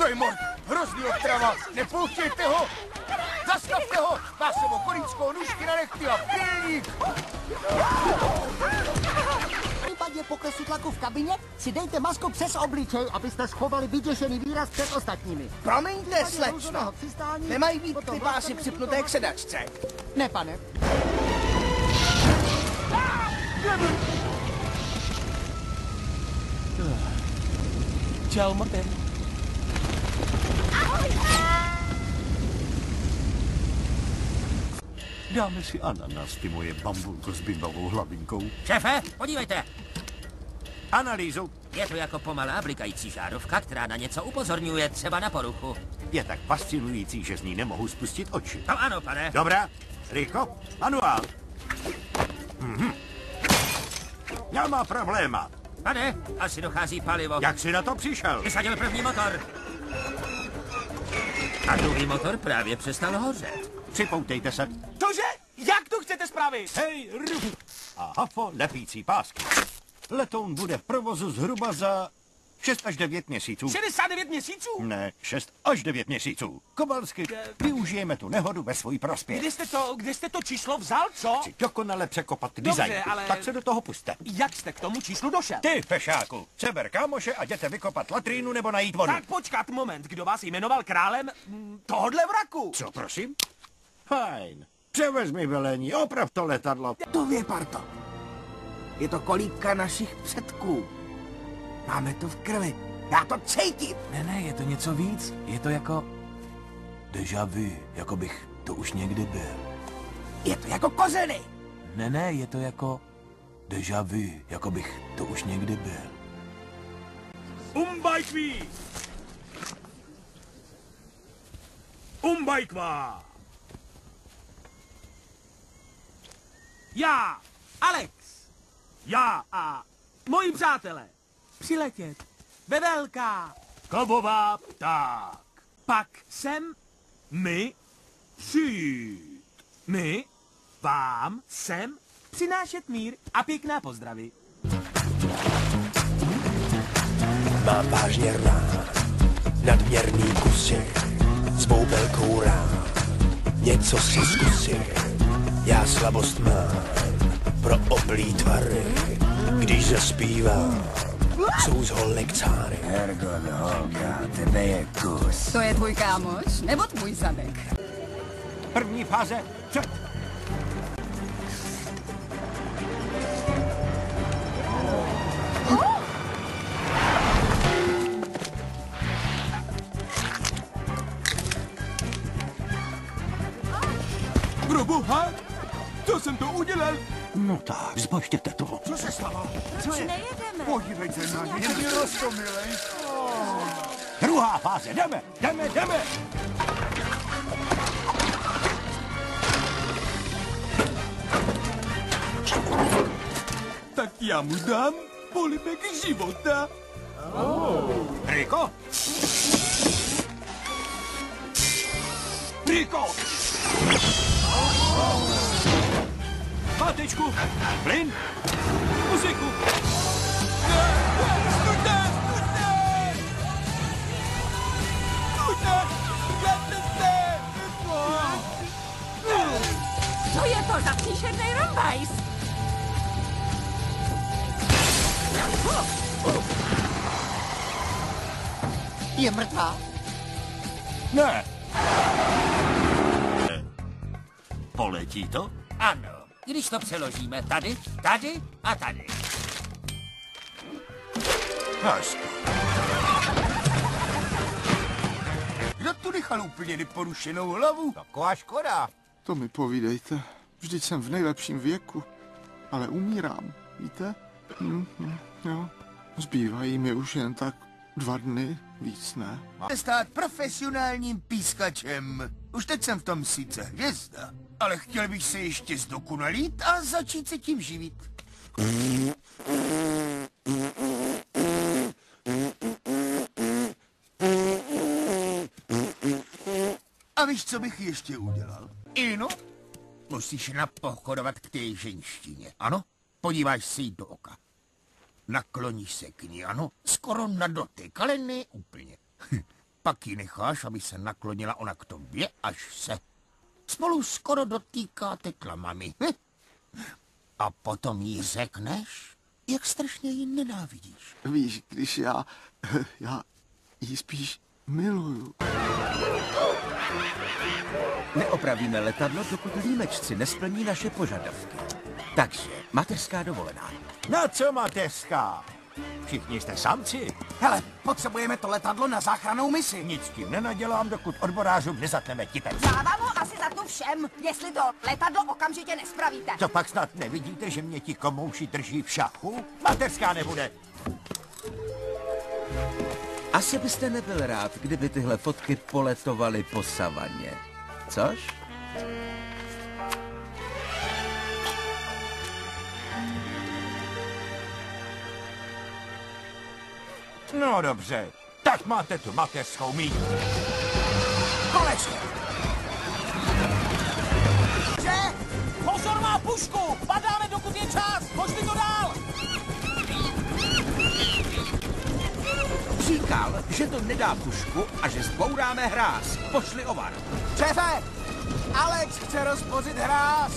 To je mord! Hrozný otrava! Nepouštějte ho! Zastavte ho! Má sebou konickou nůžky na nechty a pilník! V případě poklesu tlaku v kabině si dejte masku přes obličej, abyste schovali vyděšený výraz před ostatními. Promiňte, slečno. Nemají být ty pásy připnuté k sedačce. Ne, pane. Čau, motem. Dáme si ananas, ty moje bambulko s bimbovou hlavinkou. Šéfe, podívejte. Analýzu. Je to jako pomalá blikající žárovka, která na něco upozorňuje, třeba na poruchu. Je tak fascinující, že z ní nemohu spustit oči. To ano, pane. Dobrá. Rychlo, manuál. Já má probléma. Pane, asi dochází palivo. Jak jsi na to přišel? Vysadil první motor. A druhý motor právě přestal hořet. Připoutejte se. Cože? Jak to chcete spravit? Hej, ruf. A hafo, lepící pásky. Letoun bude v provozu zhruba za 6 až 9 měsíců. 69 měsíců? Ne, 6 až 9 měsíců. Kovalsky, využijeme tu nehodu ve svůj prospěch. Kde jste to číslo vzal, co? Chci dokonale překopat Dobře, design. ale- Tak se do toho puste. Jak jste k tomu číslu došel? Ty, fešáku, seber kámoše a jděte vykopat latrínu nebo najít vodu. Tak počkat moment, kdo vás jmenoval králem tohodle vraku? Co, prosím? Fajn. Převez mi velení, oprav to letadlo. To je, Parto. Je to kolíka našich předků. Máme to v krvi. Já to cítím. Ne, je to něco víc. Je to jako déjà vu, jako bych to už někdy byl. Je to jako kořeny. Ne, je to jako déjà vu, jako bych to už někdy byl. Umbajkví! Umbajkvá! Já, Alex, já a moji přátelé, přiletět ve velká kovová pták. Pak sem my přijít. My vám sem přinášet mír a pěkná pozdravy. Mám vážně rád nadměrný kusy s boubelkou rád. Něco si zkusím, já slabost mám pro oblí tvary, když zaspívám, jsou z holek cáry. Ergon, holka, tebe je kus. To je tvůj kámoš, nebo tvůj zadek? První fáze, před. Proboha, co jsem to udělal? No tak, zbožtěte to. Co se stalo? Proč nejedeme? Podívejte na ně, je roztomilej. Druhá fáze, jdeme. Tak já mu dám polibek života. Riko? Riko! Pátečku, plyn, muziku. Co je to za příšerný rombajs? Je mrtvá? Ne. Poletí to? Ano, když to přeložíme tady, tady a tady. Hezky. Kdo tu nechal úplně neporušenou hlavu? Taková škoda. To mi povídejte. Vždyť jsem v nejlepším věku. Ale umírám, víte? Jo. Zbývají mi už jen tak 2 dny, víc ne. Máte stát profesionálním pískačem. Už teď jsem v tom sice hvězda, ale chtěl bych se ještě zdokonalit a začít se tím živit. A víš, co bych ještě udělal? Ino, musíš napochodovat k té ženštině, ano? Podíváš se jí do oka. Nakloníš se k ní, ano? Skoro na dotyk, ale ne úplně. Pak ji necháš, aby se naklonila ona k tobě, až se spolu skoro dotýkáte klamami. A potom jí řekneš, jak strašně ji nenávidíš. Víš, když já jí spíš miluju. Neopravíme letadlo, dokud límečci nesplní naše požadavky. Takže, mateřská dovolená. Na co mateřská? Všichni jste samci. Hele, potřebujeme to letadlo na záchrannou misi. Nic tím nenadělám, dokud odborářům nezatneme tipec. Já vám ho asi zatnu všem, jestli to letadlo okamžitě nespravíte. To pak snad nevidíte, že mě ti komouši drží v šachu? Mateřská nebude. Asi byste nebyl rád, kdyby tyhle fotky poletovaly po savaně. Což? No dobře, tak máte tu mateřskou mít. Konečně! Pozor, má pušku! Padáme, dokud je čas! Pošli to dál! Říkal, že to nedá pušku a že zbouráme hráz. Pošli ovar. Šéfe, Alex chce rozpořit hráz.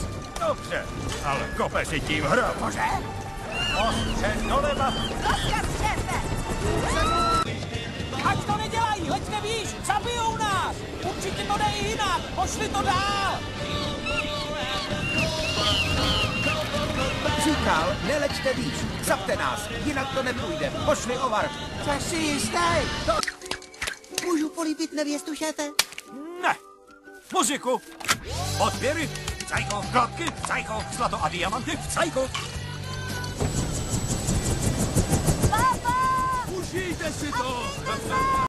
Dobře, ale kope si tím hru. Cože? Ostře doleva. Rozkaz, šéfe! Ať to nedělají, leďte výš! Zabijou nás! Určitě to jde i jinak! Pošli to dál! Říkal, neleďte výš. Zapte nás, jinak to nepůjde. Pošli ovar. Jsi si jistý? Můžu políbit nevěstu, šéfe? Ne. Muziku. Odběry. Cajko. Klapky. Cajko. Zlato a diamanty. Cajko. Papa! Užijte si to!